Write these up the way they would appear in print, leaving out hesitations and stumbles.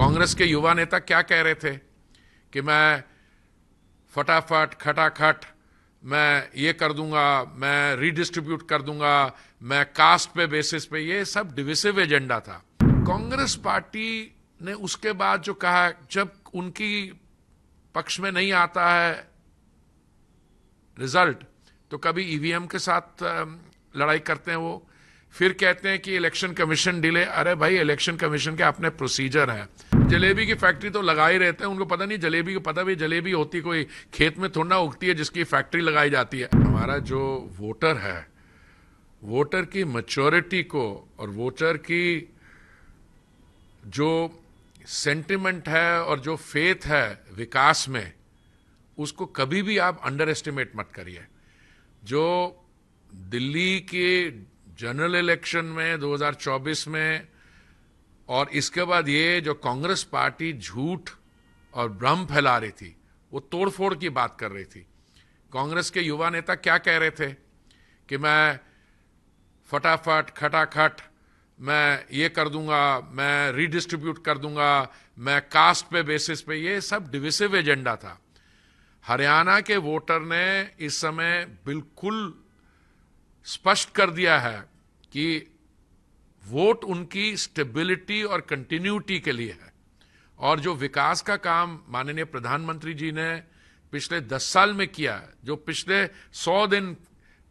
कांग्रेस के युवा नेता क्या कह रहे थे कि मैं फटाफट खटाखट मैं ये कर दूंगा, मैं रीडिस्ट्रीब्यूट कर दूंगा, मैं कास्ट पे बेसिस पे, ये सब डिविसिव एजेंडा था। कांग्रेस पार्टी ने उसके बाद जो कहा, जब उनकी पक्ष में नहीं आता है रिजल्ट तो कभी ईवीएम के साथ लड़ाई करते हैं वो, फिर कहते हैं कि इलेक्शन कमीशन डिले। अरे भाई, इलेक्शन कमीशन के अपने प्रोसीजर हैं। जलेबी की फैक्ट्री तो लगा ही रहते हैं, उनको पता नहीं जलेबी को, पता भी जलेबी होती कोई खेत में थोड़ा उगती है जिसकी फैक्ट्री लगाई जाती है। हमारा जो वोटर है, वोटर की मैच्योरिटी को और वोटर की जो सेंटिमेंट है और जो फेथ है विकास में, उसको कभी भी आप अंडर एस्टिमेट मत करिए। जो दिल्ली के जनरल इलेक्शन में 2024 में और इसके बाद ये जो कांग्रेस पार्टी झूठ और भ्रम फैला रही थी, वो तोड़फोड़ की बात कर रही थी। कांग्रेस के युवा नेता क्या कह रहे थे कि मैं फटाफट खटाखट मैं ये कर दूंगा, मैं रीडिस्ट्रीब्यूट कर दूंगा, मैं कास्ट पे बेसिस पे, ये सब डिविसिव एजेंडा था। हरियाणा के वोटर ने इस समय बिल्कुल स्पष्ट कर दिया है कि वोट उनकी स्टेबिलिटी और कंटिन्यूटी के लिए है। और जो विकास का काम माननीय प्रधानमंत्री जी ने पिछले 10 साल में किया है, जो पिछले 100 दिन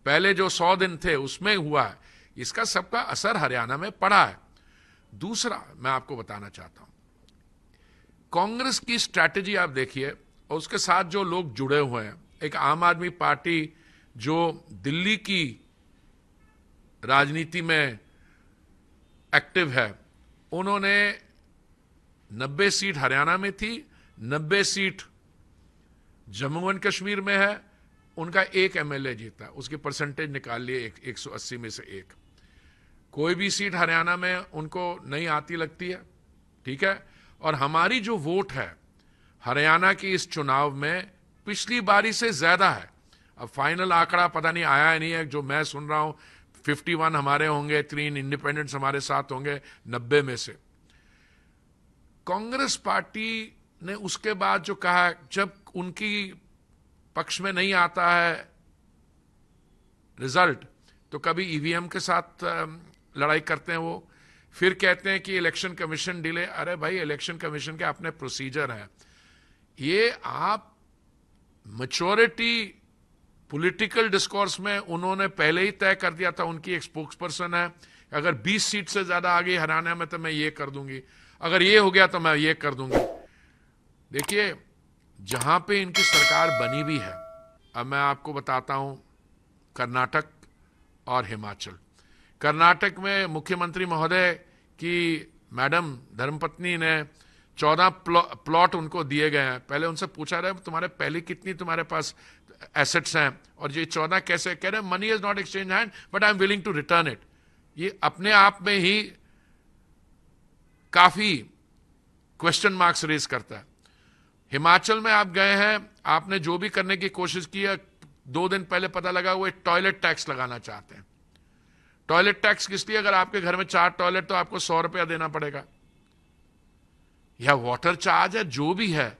पहले जो 100 दिन थे उसमें हुआ है, इसका सबका असर हरियाणा में पड़ा है। दूसरा मैं आपको बताना चाहता हूं, कांग्रेस की स्ट्रैटेजी आप देखिए और उसके साथ जो लोग जुड़े हुए हैं। एक आम आदमी पार्टी जो दिल्ली की राजनीति में एक्टिव है, उन्होंने 90 सीट हरियाणा में थी, 90 सीट जम्मू एंड कश्मीर में है, उनका एक एमएलए जीता, उसकी परसेंटेज निकाल लिए 180 में से एक। कोई भी सीट हरियाणा में उनको नहीं आती लगती है, ठीक है। और हमारी जो वोट है हरियाणा की इस चुनाव में पिछली बारी से ज्यादा है। अब फाइनल आंकड़ा पता नहीं आया नहीं है, जो मैं सुन रहा हूं 51 हमारे होंगे, 3 इंडिपेंडेंट्स हमारे साथ होंगे 90 में से। कांग्रेस पार्टी ने उसके बाद जो कहा, जब उनकी पक्ष में नहीं आता है रिजल्ट तो कभी ईवीएम के साथ लड़ाई करते हैं वो, फिर कहते हैं कि इलेक्शन कमीशन डिले। अरे भाई, इलेक्शन कमीशन के अपने प्रोसीजर हैं। ये आप मैच्योरिटी पॉलिटिकल डिस्कोर्स में उन्होंने पहले ही तय कर दिया था। उनकी एक स्पोक्स पर्सन है, अगर 20 सीट से ज्यादा आ गई हरियाणा में तो मैं ये कर दूंगी, अगर ये हो गया तो मैं ये कर दूंगी। देखिए, जहां पे इनकी सरकार बनी भी है, अब मैं आपको बताता हूं, कर्नाटक और हिमाचल। कर्नाटक में मुख्यमंत्री महोदय की मैडम धर्मपत्नी ने 14 प्लॉट उनको दिए गए हैं। पहले उनसे पूछा रहा है तुम्हारे पहले कितनी तुम्हारे पास एसेट्स हैं, और ये 14 कैसे? कह रहे money is not exchange hand but I am willing to return it. ये अपने आप में ही काफी क्वेश्चन मार्क्स रेज करता है। हिमाचल में आप गए हैं, आपने जो भी करने की कोशिश की है, 2 दिन पहले पता लगा वो एक टॉयलेट टैक्स लगाना चाहते हैं। टॉयलेट टैक्स किस लिए? अगर आपके घर में 4 टॉयलेट तो आपको 100 रुपया देना पड़ेगा, या वाटर चार्ज है, जो भी है।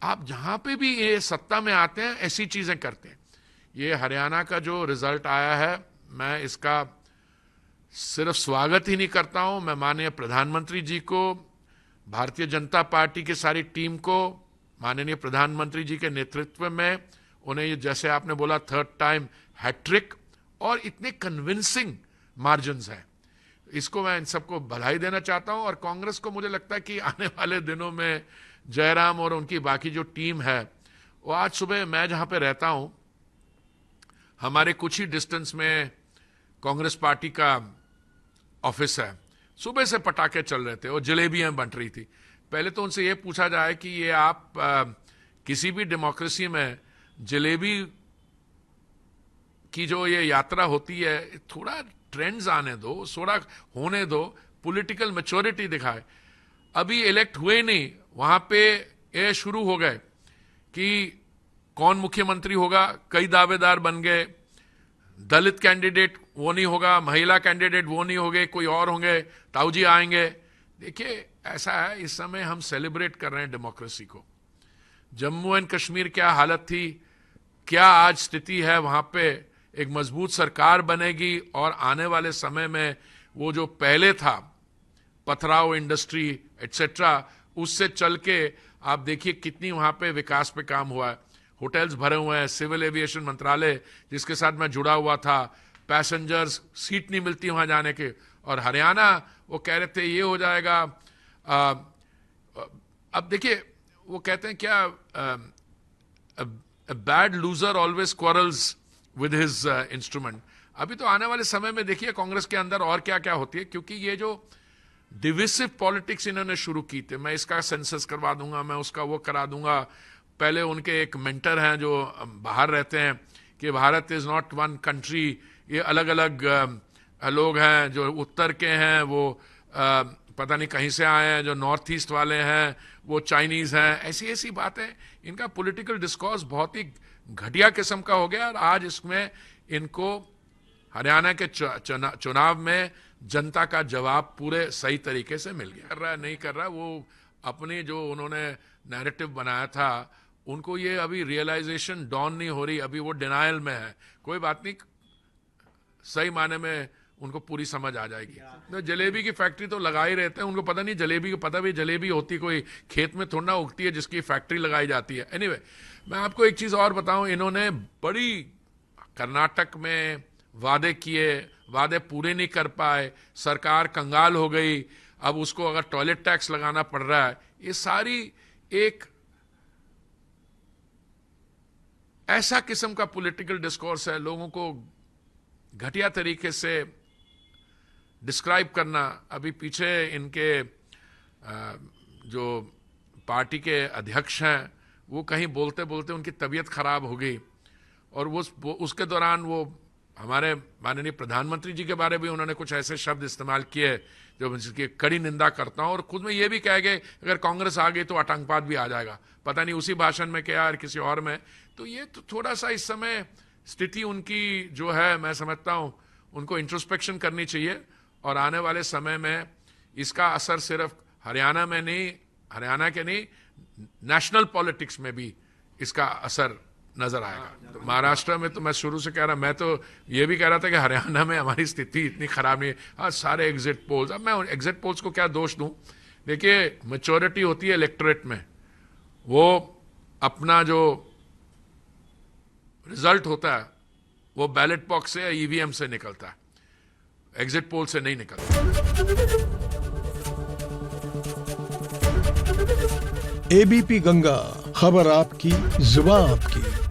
आप जहां पे भी ये सत्ता में आते हैं ऐसी चीजें करते हैं। ये हरियाणा का जो रिजल्ट आया है, मैं इसका सिर्फ स्वागत ही नहीं करता हूं, मैं माननीय प्रधानमंत्री जी को, भारतीय जनता पार्टी की सारी टीम को, माननीय प्रधानमंत्री जी के नेतृत्व में उन्हें ये, जैसे आपने बोला, 3rd टाइम हैट्रिक और इतने कन्विंसिंग मार्जिन्स हैं, इसको मैं इन सबको बधाई देना चाहता हूं। और कांग्रेस को मुझे लगता है कि आने वाले दिनों में जयराम और उनकी बाकी जो टीम है, वो, आज सुबह मैं जहां पे रहता हूं, हमारे कुछ ही डिस्टेंस में कांग्रेस पार्टी का ऑफिस है। सुबह से पटाखे चल रहे थे और जलेबियां बंट रही थी। पहले तो उनसे यह पूछा जाए कि ये आप किसी भी डेमोक्रेसी में जलेबी की जो ये यात्रा होती है, थोड़ा ट्रेंड्स आने दो, थोड़ा होने दो, पॉलिटिकल मैच्योरिटी दिखाए। अभी इलेक्ट हुए नहीं, वहां पे ये शुरू हो गए कि कौन मुख्यमंत्री होगा, कई दावेदार बन गए। दलित कैंडिडेट वो नहीं होगा, महिला कैंडिडेट वो नहीं होंगे, कोई और होंगे, ताऊ जी आएंगे। देखिए, ऐसा है, इस समय हम सेलिब्रेट कर रहे हैं डेमोक्रेसी को। जम्मू एंड कश्मीर क्या हालत थी, क्या आज स्थिति है, वहां पे एक मजबूत सरकार बनेगी और आने वाले समय में वो जो पहले था पथराव इंडस्ट्री एटसेट्रा, उससे चल के आप देखिए कितनी वहां पे विकास पे काम हुआ है। होटल्स भरे हुए हैं, सिविल एविएशन मंत्रालय जिसके साथ मैं जुड़ा हुआ था, पैसेंजर्स सीट नहीं मिलती वहां जाने के। और हरियाणा वो कह रहे थे ये हो जाएगा। अब देखिए वो कहते हैं क्या, bad loser always quarrels with his instrument. अभी तो आने वाले समय में देखिए कांग्रेस के अंदर और क्या क्या होती है, क्योंकि ये जो डिविसिव पॉलिटिक्स इन्होंने शुरू की थी, मैं इसका सेंसस करवा दूंगा, मैं उसका वो करा दूंगा। पहले उनके एक मेंटर हैं जो बाहर रहते हैं कि Bharat is not one country, ये अलग अलग लोग हैं, जो उत्तर के हैं वो पता नहीं कहीं से आए हैं, जो नॉर्थ ईस्ट वाले हैं वो चाइनीज हैं, ऐसी ऐसी बातें। इनका पॉलिटिकल डिस्कोर्स बहुत ही घटिया किस्म का हो गया। और आज इसमें इनको हरियाणा के चुनाव में जनता का जवाब पूरे सही तरीके से मिल गया। कर रहा है नहीं कर रहा, वो अपनी जो उन्होंने नैरेटिव बनाया था उनको ये अभी रियलाइजेशन डॉन नहीं हो रही, अभी वो डिनायल में है। कोई बात नहीं, सही माने में उनको पूरी समझ आ जाएगी। तो जलेबी की फैक्ट्री तो लगा ही रहते हैं, उनको पता नहीं जलेबी को, पता भी जलेबी होती कोई खेत में थोड़ा उगती है जिसकी फैक्ट्री लगाई जाती है। एनीवे, मैं आपको एक चीज और बताऊं, इन्होंने बड़ी कर्नाटक में वादे किए, वादे पूरे नहीं कर पाए, सरकार कंगाल हो गई, अब उसको अगर टॉयलेट टैक्स लगाना पड़ रहा है। ये सारी एक ऐसा किस्म का पॉलिटिकल डिस्कोर्स है, लोगों को घटिया तरीके से डिस्क्राइब करना। अभी पीछे इनके जो पार्टी के अध्यक्ष हैं वो कहीं बोलते बोलते उनकी तबीयत खराब हो गई, और वो उसके दौरान वो हमारे माननीय प्रधानमंत्री जी के बारे में उन्होंने कुछ ऐसे शब्द इस्तेमाल किए जो मैं जिसकी कड़ी निंदा करता हूं। और खुद में ये भी कह गए अगर कांग्रेस आ गई तो आतंकवाद भी आ जाएगा, पता नहीं उसी भाषण में क्या और किसी और में। तो ये तो थोड़ा सा इस समय स्थिति उनकी जो है, मैं समझता हूं उनको इंट्रोस्पेक्शन करनी चाहिए। और आने वाले समय में इसका असर सिर्फ हरियाणा में नहीं, हरियाणा के नहीं, नेशनल पॉलिटिक्स में भी इसका असर नजर आएगा। तो महाराष्ट्र में तो मैं शुरू से कह रहा, मैं तो ये भी कह रहा था कि हरियाणा में हमारी स्थिति इतनी खराब नहीं है। हाँ, सारे एग्जिट पोल्स, अब मैं एग्जिट पोल्स को क्या दोष दूं। देखिए, मैच्योरिटी होती है इलेक्टोरेट में, वो अपना जो रिजल्ट होता है वो बैलेट बॉक्स से या ईवीएम से निकलता है, एग्जिट पोल से नहीं निकलता। एबीपी गंगा, खबर आपकी, जुबान आपकी।